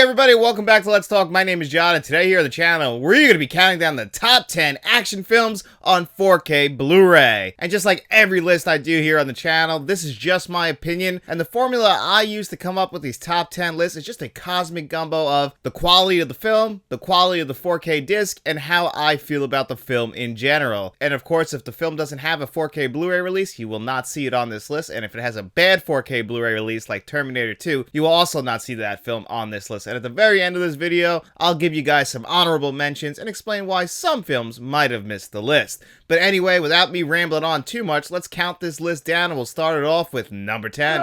everybody, welcome back to Let's Talk. My name is John, and today here on the channel, we're going to be counting down the top 10 action films on 4K Blu-ray. And just like every list I do here on the channel, this is just my opinion, and the formula I use to come up with these top 10 lists is just a cosmic gumbo of the quality of the film, the quality of the 4K disc, and how I feel about the film in general. And of course, if the film doesn't have a 4K Blu-ray release, you will not see it on this list, and if it has a bad 4K Blu-ray release like Terminator 2, you will also not see that film on this list. And at the very end of this video, I'll give you guys some honorable mentions and explain why some films might have missed the list. But anyway, without me rambling on too much, let's count this list down and we'll start it off with number 10.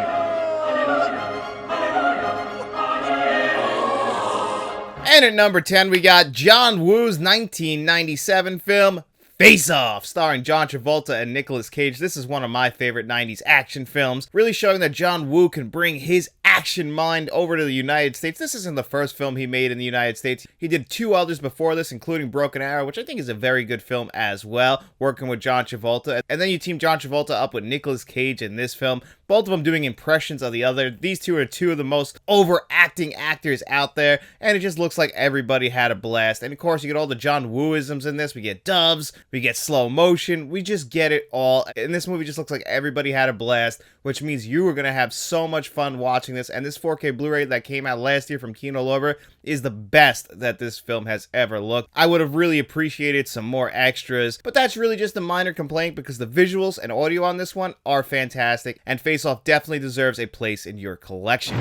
And at number 10, we got John Woo's 1997 film, Face Off, starring John Travolta and Nicolas Cage. This is one of my favorite 90s action films, really showing that John Woo can bring his action mind over to the United States. This isn't the first film he made in the United States. He did two others before this, including Broken Arrow, which I think is a very good film as well, working with John Travolta. And then you team John Travolta up with Nicolas Cage in this film, both of them doing impressions of the other. These two are two of the most overacting actors out there, and it just looks like everybody had a blast. And of course, you get all the John Wooisms in this. We get doves, we get slow motion, we just get it all. And this movie just looks like everybody had a blast, which means you are going to have so much fun watching this. And this 4K Blu-ray that came out last year from Kino Lorber is the best that this film has ever looked. I would have really appreciated some more extras, but that's really just a minor complaint because the visuals and audio on this one are fantastic, and Face Off definitely deserves a place in your collection.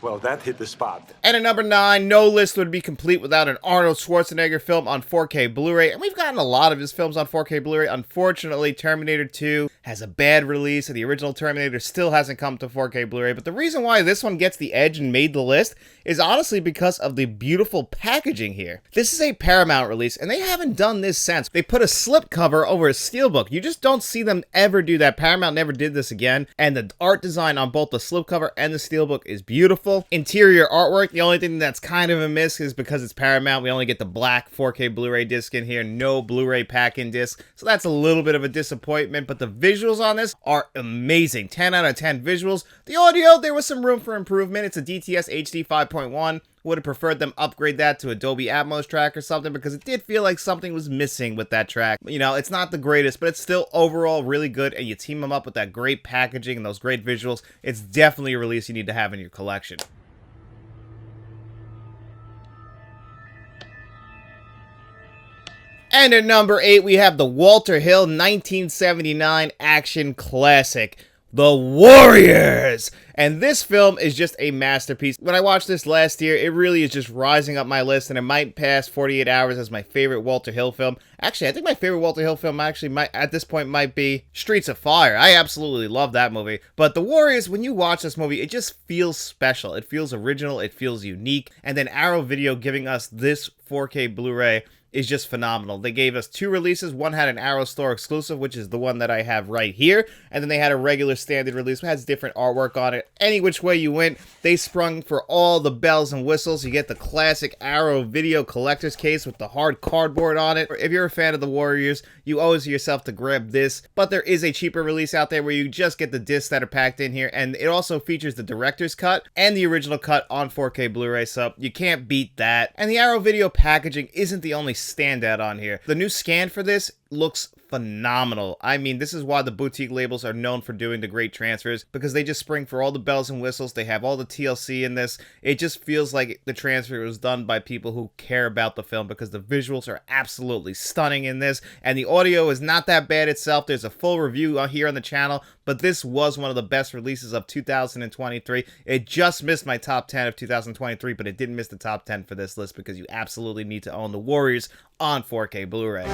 Well, that hit the spot. And at number 9, no list would be complete without an Arnold Schwarzenegger film on 4K Blu-ray. And we've gotten a lot of his films on 4K Blu-ray. Unfortunately, Terminator 2 has a bad release, and the original Terminator still hasn't come to 4K Blu-ray. But the reason why this one gets the edge and made the list is honestly because of the beautiful packaging here. This is a Paramount release, and they haven't done this since. They put a slipcover over a steelbook. You just don't see them ever do that. Paramount never did this again. And the art design on both the slipcover and the steelbook is beautiful. Interior artwork, the only thing that's kind of a miss is because it's Paramount, we only get the black 4K Blu-ray disc in here, no Blu-ray pack-in disc, so that's a little bit of a disappointment, but the visuals on this are amazing. 10 out of 10 visuals. The audio, there was some room for improvement. It's a DTS HD 5.1. Would have preferred them upgrade that to Dolby Atmos track or something, because it did feel like something was missing with that track. You know, it's not the greatest, but it's still overall really good, and you team them up with that great packaging and those great visuals, it's definitely a release you need to have in your collection. And at number 8, we have the Walter Hill 1979 action classic, The Warriors. And this film is just a masterpiece. When I watched this last year, it really is just rising up my list, and it might pass 48 Hours as my favorite Walter Hill film. Actually, I think my favorite Walter Hill film at this point might be Streets of Fire. I absolutely love that movie. But The Warriors, when you watch this movie, it just feels special. It feels original. It feels unique. And then Arrow Video giving us this 4K Blu-ray is just phenomenal. They gave us two releases. One had an Arrow Store exclusive, which is the one that I have right here, and then they had a regular standard release, which has different artwork on it. Any which way you went, they sprung for all the bells and whistles. You get the classic Arrow Video collector's case with the hard cardboard on it. If you're a fan of the Warriors, you owe it to yourself to grab this, but there is a cheaper release out there where you just get the discs that are packed in here, and it also features the director's cut and the original cut on 4K Blu-ray, so you can't beat that. And the Arrow Video packaging isn't the only standout on here. The new scan for this looks phenomenal. I mean, this is why the boutique labels are known for doing the great transfers, because they just spring for all the bells and whistles. They have all the TLC in this. It just feels like the transfer was done by people who care about the film, because the visuals are absolutely stunning in this, and the audio is not that bad itself. There's a full review here on the channel, but this was one of the best releases of 2023. It just missed my top 10 of 2023, but it didn't miss the top 10 for this list, because you absolutely need to own The Warriors on 4K Blu-ray.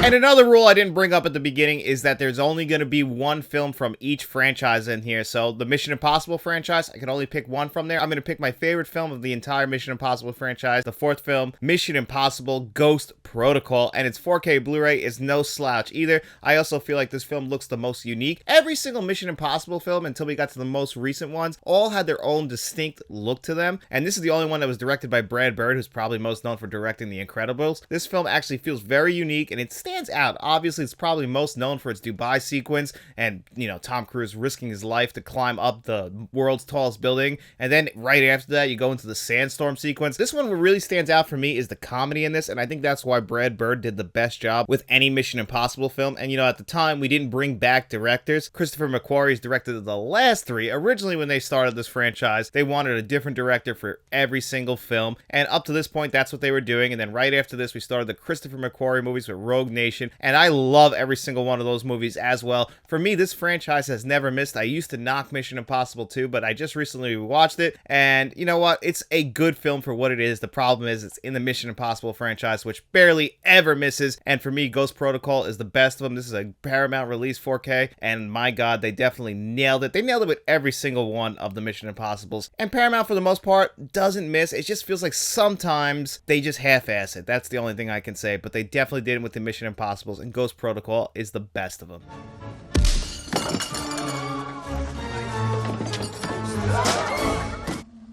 And another rule I didn't bring up at the beginning is that there's only going to be one film from each franchise in here. So the Mission Impossible franchise, I can only pick one from there. I'm going to pick my favorite film of the entire Mission Impossible franchise, the fourth film, Mission Impossible Ghost Protocol, and its 4K Blu-ray is no slouch either. I also feel like this film looks the most unique. Every single Mission Impossible film, until we got to the most recent ones, all had their own distinct look to them, and this is the only one that was directed by Brad Bird, who's probably most known for directing The Incredibles. This film actually feels very unique, and it stands out. Obviously, it's probably most known for its Dubai sequence, and, you know, Tom Cruise risking his life to climb up the world's tallest building, and then right after that, you go into the sandstorm sequence. This one, what really stands out for me is the comedy in this, and I think that's why Brad Bird did the best job with any Mission Impossible film. And, you know, at the time, we didn't bring back directors. Christopher McQuarrie's directed the last three. Originally, when they started this franchise, they wanted a different director for every single film, and up to this point, that's what they were doing. And then right after this, we started the Christopher McQuarrie movies with Rogue Nation, and I love every single one of those movies as well. For me, this franchise has never missed. I used to knock Mission Impossible 2, but I just recently watched it, and you know what? It's a good film for what it is. The problem is it's in the Mission Impossible franchise, which barely ever misses, and for me, Ghost Protocol is the best of them. This is a Paramount release 4K, and my god, they definitely nailed it. They nailed it with every single one of the Mission Impossibles, and Paramount, for the most part, doesn't miss. It just feels like sometimes they just half-ass it. That's the only thing I can say, but they definitely did it with the Mission Impossibles, and Ghost Protocol is the best of them.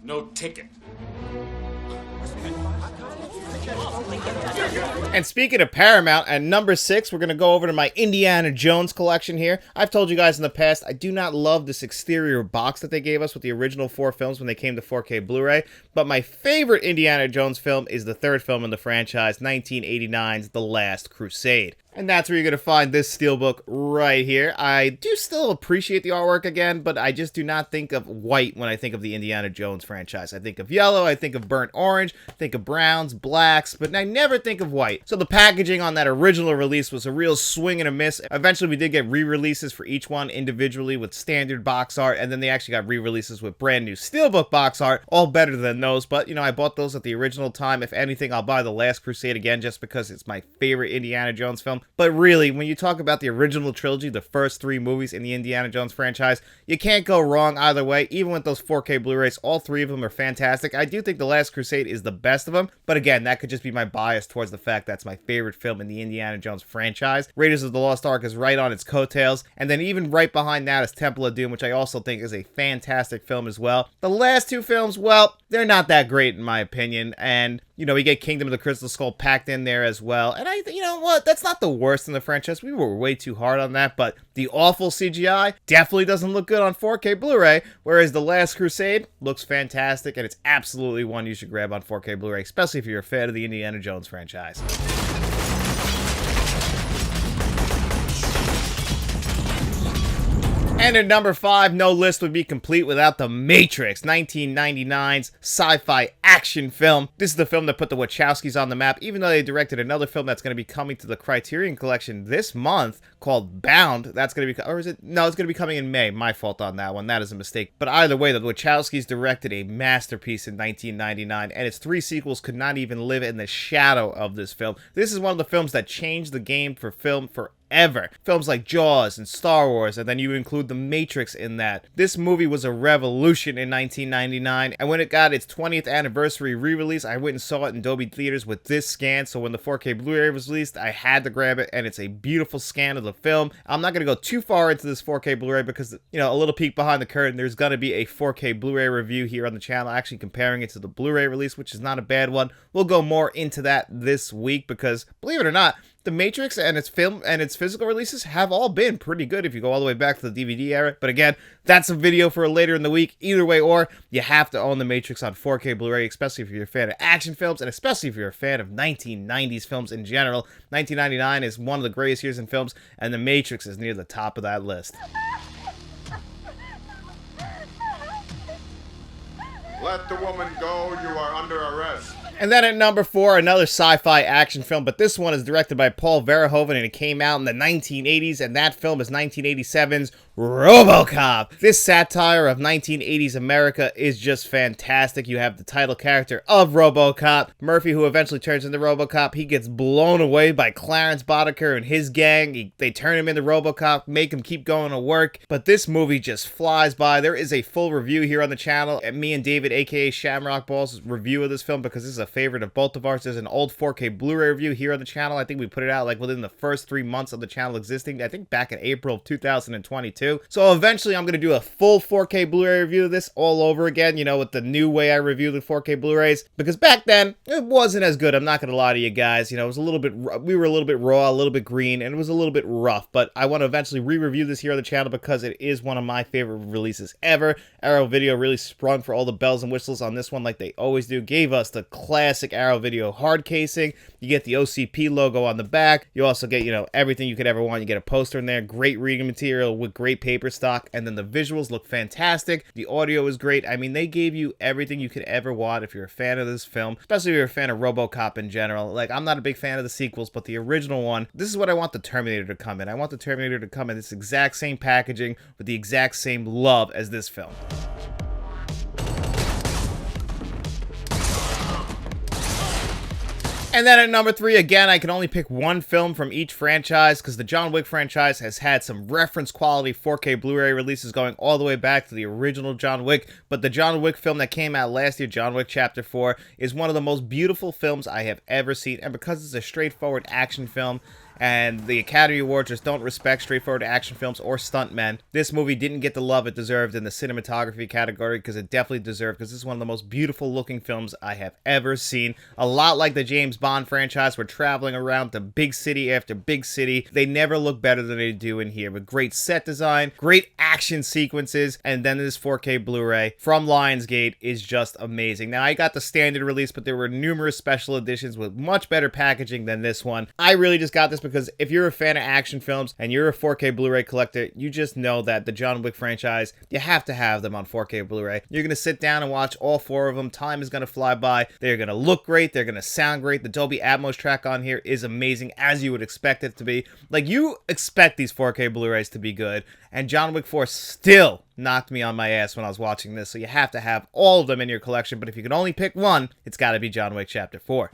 No ticket. And speaking of Paramount, at number 6, we're going to go over to my Indiana Jones collection here. I've told you guys in the past, I do not love this exterior box that they gave us with the original 4 films when they came to 4K Blu-ray, but my favorite Indiana Jones film is the third film in the franchise, 1989's The Last Crusade. And that's where you're going to find this steelbook right here. I do still appreciate the artwork again, but I just do not think of white when I think of the Indiana Jones franchise. I think of yellow, I think of burnt orange, I think of browns, blacks, but I never think of white. So the packaging on that original release was a real swing and a miss. Eventually we did get re-releases for each one individually with standard box art, and then they actually got re-releases with brand new steelbook box art, all better than those, but you know, I bought those at the original time. If anything, I'll buy The Last Crusade again just because it's my favorite Indiana Jones film. But really, when you talk about the original trilogy, the first 3 movies in the Indiana Jones franchise, you can't go wrong either way. Even with those 4K Blu-rays, all 3 of them are fantastic. I do think The Last Crusade is the best of them, but again, that could just be my bias towards the fact that's my favorite film in the Indiana Jones franchise. Raiders of the Lost Ark is right on its coattails, and then even right behind that is Temple of Doom, which I also think is a fantastic film as well. The last 2 films, well, they're not that great in my opinion, and you know, we get Kingdom of the Crystal Skull packed in there as well. And you know what? That's not the worst in the franchise. We were way too hard on that, but the awful CGI definitely doesn't look good on 4K Blu-ray, whereas The Last Crusade looks fantastic, and it's absolutely one you should grab on 4K Blu-ray, especially if you're a fan of the Indiana Jones franchise. And at number 5, no list would be complete without The Matrix, 1999's sci-fi action film. This is the film that put the Wachowskis on the map, even though they directed another film that's going to be coming to the Criterion Collection this month called Bound. That's going to be, or is it? No, it's going to be coming in May. My fault on that one. That is a mistake. But either way, the Wachowskis directed a masterpiece in 1999, and its 3 sequels could not even live in the shadow of this film. This is one of the films that changed the game for film forever. Films like Jaws and Star Wars, and then you include The Matrix in that. This movie was a revolution in 1999, and when it got its 20th anniversary re-release, I went and saw it in Dolby Theaters with this scan, so when the 4K Blu-ray was released, I had to grab it, and it's a beautiful scan of the film. I'm not going to go too far into this 4K Blu-ray because, you know, a little peek behind the curtain, there's going to be a 4K Blu-ray review here on the channel, actually comparing it to the Blu-ray release, which is not a bad one. We'll go more into that this week because, believe it or not, The Matrix and its film and its physical releases have all been pretty good if you go all the way back to the DVD era. But again, that's a video for later in the week. Either way, or you have to own The Matrix on 4K Blu-ray, especially if you're a fan of action films and especially if you're a fan of 1990s films in general. 1999 is one of the greatest years in films, and The Matrix is near the top of that list. Let the woman go. You are under arrest. And then at number 4, another sci-fi action film, but this one is directed by Paul Verhoeven, and it came out in the 1980s, and that film is 1987's RoboCop. This satire of 1980s America is just fantastic. You have the title character of RoboCop, Murphy, who eventually turns into RoboCop. He gets blown away by Clarence Boddicker and his gang. They turn him into RoboCop, make him keep going to work. But this movie just flies by. There is a full review here on the channel. And me and David, aka Shamrock Balls' review of this film, because this is a favorite of both of ours. There's an old 4K Blu Ray review here on the channel. I think we put it out like within the first 3 months of the channel existing. I think back in April of 2022. So eventually I'm going to do a full 4K Blu-ray review of this all over again, you know, with the new way I review the 4K Blu-rays, because back then it wasn't as good. I'm not going to lie to you guys. You know, it was a little bit, we were a little bit raw, a little bit green, and it was a little bit rough, but I want to eventually re-review this here on the channel because it is one of my favorite releases ever. Arrow Video really sprung for all the bells and whistles on this one like they always do. Gave us the classic Arrow Video hard casing. You get the OCP logo on the back. You also get, you know, everything you could ever want. You get a poster in there, great reading material with great paper stock, and then the visuals look fantastic. The audio is great. I mean, they gave you everything you could ever want if you're a fan of this film, especially if you're a fan of RoboCop in general. Like, I'm not a big fan of the sequels, but the original one, this is what I want the Terminator to come in. I want the Terminator to come in this exact same packaging with the exact same love as this film. And then at number 3, again, I can only pick one film from each franchise because the John Wick franchise has had some reference quality 4K Blu-ray releases going all the way back to the original John Wick. But the John Wick film that came out last year, John Wick Chapter 4, is one of the most beautiful films I have ever seen. And because it's a straightforward action film, and the Academy Awards just don't respect straightforward action films or stuntmen, this movie didn't get the love it deserved in the cinematography category, because it definitely deserved, because this is one of the most beautiful looking films I have ever seen. A lot like the James Bond franchise, we're traveling around to big city after big city. They never look better than they do in here, with great set design, great action sequences, and then this 4K Blu-ray from Lionsgate is just amazing. Now, I got the standard release, but there were numerous special editions with much better packaging than this one. I really just got this because if you're a fan of action films and you're a 4K Blu-ray collector, you just know that the John Wick franchise, you have to have them on 4K Blu-ray. You're going to sit down and watch all 4 of them. Time is going to fly by. They're going to look great. They're going to sound great. The Dolby Atmos track on here is amazing, as you would expect it to be. Like, you expect these 4K Blu-rays to be good, and John Wick 4 still knocked me on my ass when I was watching this, so you have to have all of them in your collection, but if you can only pick one, it's got to be John Wick Chapter 4.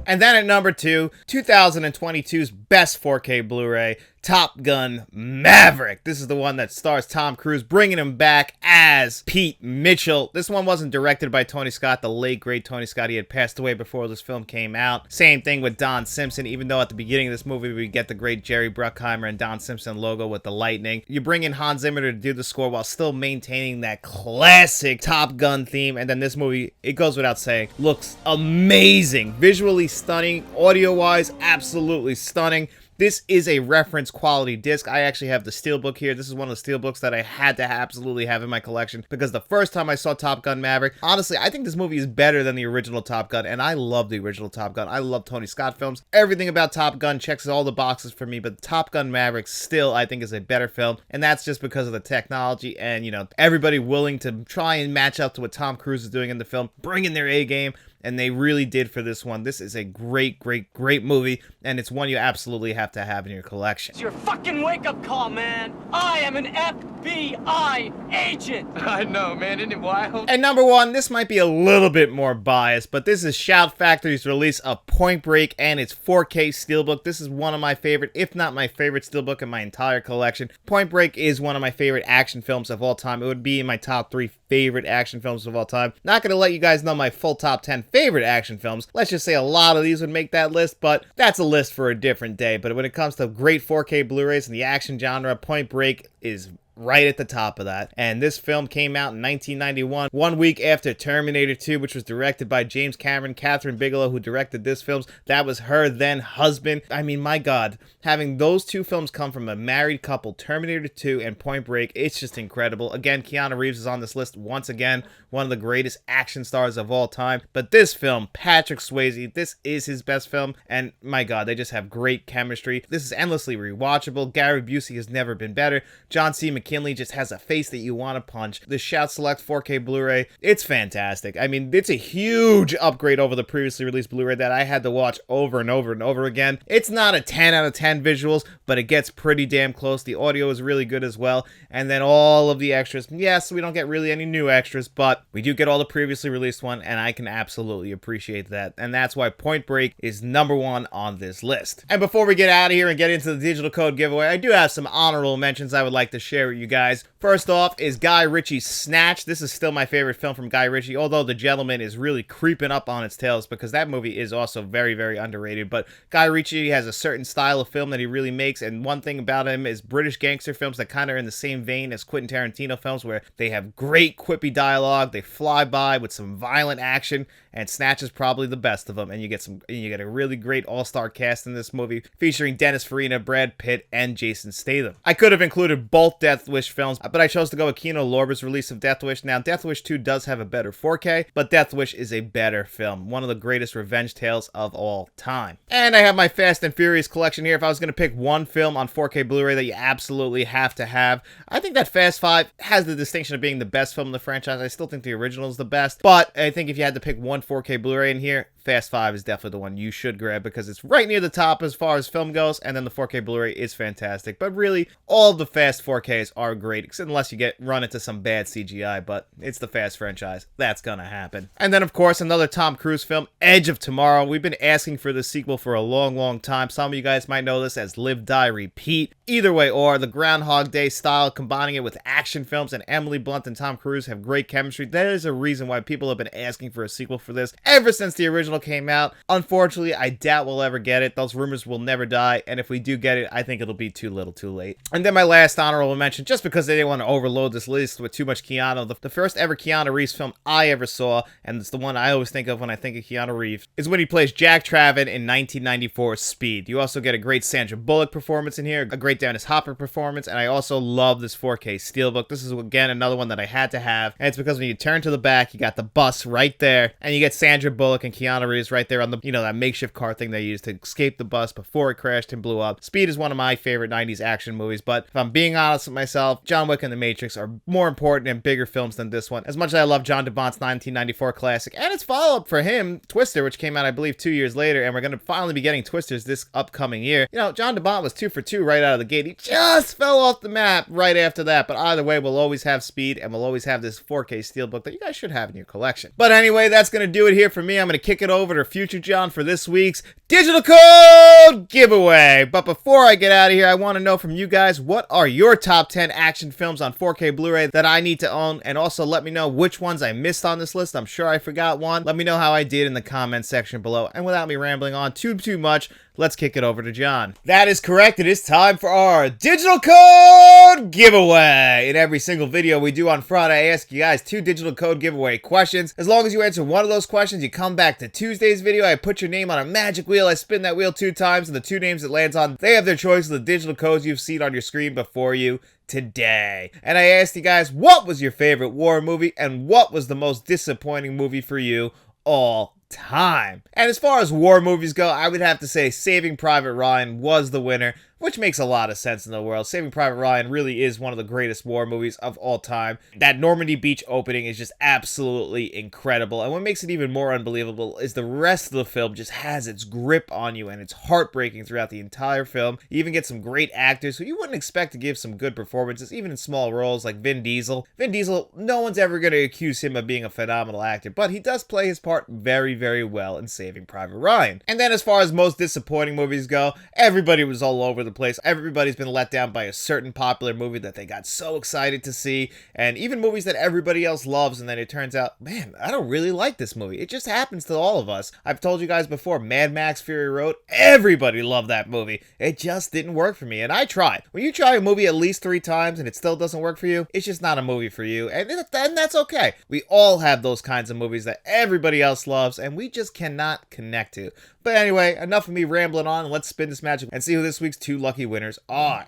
And then at number 2, 2022's best 4K Blu-ray, Top Gun Maverick. This is the one that stars Tom Cruise, bringing him back as Pete Mitchell. This one wasn't directed by Tony Scott, the late great Tony Scott. He had passed away before this film came out. Same thing with Don Simpson, even though at the beginning of this movie we get the great Jerry Bruckheimer and Don Simpson logo with the lightning. You bring in Hans Zimmer to do the score while still maintaining that classic Top Gun theme, and then this movie, it goes without saying, looks amazing. Visually stunning, audio-wise, absolutely stunning. This is a reference quality disc. I actually have the steelbook here. This is one of the steelbooks that I had to absolutely have in my collection, because the first time I saw Top Gun Maverick, honestly, I think this movie is better than the original Top Gun, and I love the original Top Gun. I love Tony Scott films. Everything about Top Gun checks all the boxes for me, but Top Gun Maverick still, I think, is a better film, and that's just because of the technology and, you know, everybody willing to try and match up to what Tom Cruise is doing in the film, bringing their A game. And they really did for this one. This is a great, great, great movie, and it's one you absolutely have to have in your collection. It's your fucking wake-up call, man. I am an FBI agent. I know, man. Isn't it wild? And number 1, this might be a little bit more biased, but this is Shout Factory's release of Point Break and its 4K steelbook. This is one of my favorite, if not my favorite steelbook in my entire collection. Point Break is one of my favorite action films of all time. It would be in my top 3 favorite action films of all time. Not gonna let you guys know my full top 10 favorite action films. Let's just say a lot of these would make that list, but that's a list for a different day. But when it comes to great 4K Blu-rays in the action genre, Point Break is right at the top of that. And this film came out in 1991, 1 week after Terminator 2, which was directed by James Cameron. Catherine Bigelow, who directed this film, that was her then husband. I mean, my God, having those 2 films come from a married couple, Terminator 2 and Point Break, it's just incredible. Again, Keanu Reeves is on this list once again, one of the greatest action stars of all time. But this film, Patrick Swayze, this is his best film, and my God, they just have great chemistry. This is endlessly rewatchable. Gary Busey has never been better. John C. McKinley just has a face that you want to punch. The Shout Select 4K Blu-ray, it's fantastic. I mean, it's a huge upgrade over the previously released Blu-ray that I had to watch over and over and over again. It's not a 10 out of 10 visuals, but it gets pretty damn close. The audio is really good as well. And then all of the extras. Yes, we don't get really any new extras, but we do get all the previously released one, and I can absolutely appreciate that. And that's why Point Break is #1 on this list. And before we get out of here and get into the digital code giveaway, I do have some honorable mentions I would like to share with you guys. First off is Guy Ritchie's Snatch. This is still my favorite film from Guy Ritchie, although The Gentleman is really creeping up on its tails because that movie is also very, very underrated. But Guy Ritchie has a certain style of film that he really makes, and one thing about him is British gangster films that kind of are in the same vein as Quentin Tarantino films, where they have great quippy dialogue, they fly by with some violent action, and Snatch is probably the best of them. And you get a really great all-star cast in this movie featuring Dennis Farina, Brad Pitt, and Jason Statham. I could have included both Death Wish films, but I chose to go with Kino Lorber's release of Death Wish. Now, Death Wish 2 does have a better 4K, but Death Wish is a better film, one of the greatest revenge tales of all time. And I have my Fast and Furious collection here. If I was going to pick one film on 4K Blu-ray that you absolutely have to have, I think that Fast 5 has the distinction of being the best film in the franchise. I still think the original is the best, but I think if you had to pick one 4K Blu-ray in here, Fast 5 is definitely the one you should grab because it's right near the top as far as film goes, and then the 4K Blu-ray is fantastic. But really, all of the Fast 4Ks are great, unless you run into some bad CGI, but it's the Fast franchise. That's gonna happen. And then, of course, another Tom Cruise film, Edge of Tomorrow. We've been asking for the sequel for a long, long time. Some of you guys might know this as Live, Die, Repeat. Either way, or the Groundhog Day style, combining it with action films, and Emily Blunt and Tom Cruise have great chemistry. That is a reason why people have been asking for a sequel for this ever since the original came out. Unfortunately, I doubt we'll ever get it. Those rumors will never die, and if we do get it, I think it'll be too little too late. And then my last honorable mention, just because they didn't want to overload this list with too much Keanu, the first ever Keanu Reeves film I ever saw, and it's the one I always think of when I think of Keanu Reeves, is when he plays Jack Traven in 1994's Speed. You also get a great Sandra Bullock performance in here, a great Dennis Hopper performance, and I also love this 4K Steelbook. This is, again, another one that I had to have, and it's because when you turn to the back, you got the bus right there, and you get Sandra Bullock and Keanu Reeves right there on the, that makeshift car thing they used to escape the bus before it crashed and blew up. Speed is one of my favorite 90s action movies, but if I'm being honest with myself, John Wick and The Matrix are more important and bigger films than this one. As much as I love John DeBont's 1994 classic, and its follow-up for him, Twister, which came out, I believe, 2 years later, and we're going to finally be getting Twisters this upcoming year. John DeBont was 2 for 2 right out of the gate. He just fell off the map right after that, but either way, we'll always have Speed, and we'll always have this 4K Steelbook that you guys should have in your collection. But anyway, that's going to do it here for me. I'm going to kick it over to Future John for this week's Digital Code Giveaway. But before I get out of here, I want to know from you guys, what are your top 10 action films on 4K Blu-ray that I need to own? And also let me know which ones I missed on this list. I'm sure I forgot one. Let me know how I did in the comment section below. And without me rambling on too much, let's kick it over to John. That is correct. It is time for our Digital Code Giveaway. In every single video we do on Friday, I ask you guys 2 Digital Code Giveaway questions. As long as you answer one of those questions, you come back to Tuesday's video. I put your name on a magic wheel. I spin that wheel 2 times, and the 2 names it lands on, they have their choice of the digital codes you've seen on your screen before you today. And I asked you guys, what was your favorite war movie, and what was the most disappointing movie for you all time? And as far as war movies go, I would have to say Saving Private Ryan was the winner, which makes a lot of sense in the world. Saving Private Ryan really is one of the greatest war movies of all time. That Normandy Beach opening is just absolutely incredible. And what makes it even more unbelievable is the rest of the film just has its grip on you, and it's heartbreaking throughout the entire film. You even get some great actors who you wouldn't expect to give some good performances, even in small roles, like Vin Diesel. Vin Diesel, no one's ever going to accuse him of being a phenomenal actor, but he does play his part very, very well in Saving Private Ryan. And then as far as most disappointing movies go, everybody was all over the place. Everybody's been let down by a certain popular movie that they got so excited to see, and even movies that everybody else loves, and then it turns out, man, I don't really like this movie. It just happens to all of us. I've told you guys before, Mad Max Fury Road, everybody loved that movie. It just didn't work for me, and I tried. When you try a movie at least 3 times and it still doesn't work for you, it's just not a movie for you, and that's okay. We all have those kinds of movies that everybody else loves, and we just cannot connect to. But anyway, enough of me rambling on. Let's spin this magic and see who this week's 2 lucky winners are.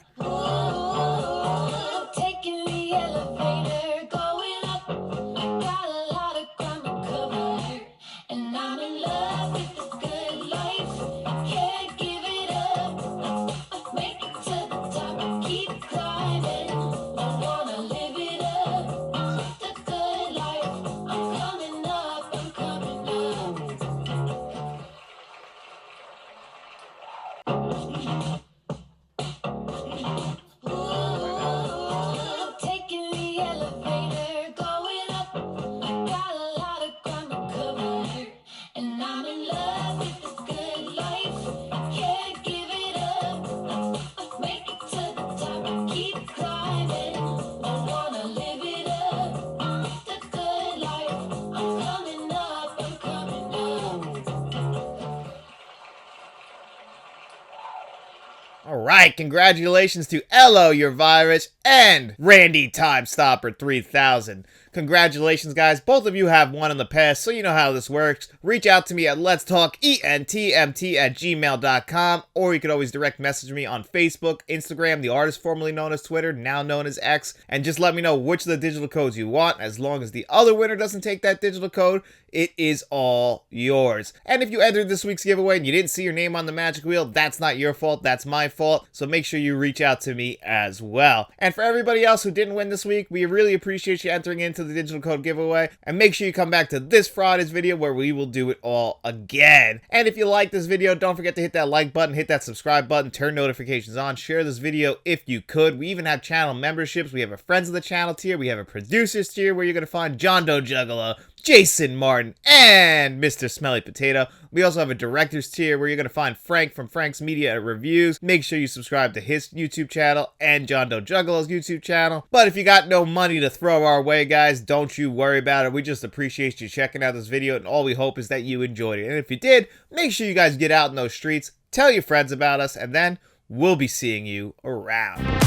Taking the elevator, going up. Got a lot of ground to cover, and I'm in love with the good life. Can't give it up. Make it to the top and keep climbing. right, congratulations to Ello, your virus, and Randy Time Stopper 3000. Congratulations, guys. Both of you have won in the past, so you know how this works. Reach out to me at letstalkentmt@gmail.com, or you could always direct message me on Facebook, Instagram, the artist formerly known as Twitter, now known as X, and just let me know which of the digital codes you want. As long as the other winner doesn't take that digital code, it is all yours. And if you entered this week's giveaway and you didn't see your name on the magic wheel, that's not your fault, that's my fault. So make sure you reach out to me as well. And for everybody else who didn't win this week, we really appreciate you entering into the digital code giveaway. And make sure you come back to this Friday's video where we will do it all again. And if you like this video, don't forget to hit that like button, hit that subscribe button, turn notifications on, share this video if you could. We even have channel memberships. We have a friends of the channel tier. We have a producers tier where you're going to find John Doe Juggalo, Jason Martin, and Mr. Smelly Potato. We also have a director's tier where you're going to find Frank from Frank's Media Reviews. Make sure you subscribe to his YouTube channel and John Doe Juggalo's YouTube channel. But if you got no money to throw our way, guys, don't you worry about it. We just appreciate you checking out this video, and all we hope is that you enjoyed it. And if you did, make sure you guys get out in those streets, tell your friends about us, and then we'll be seeing you around.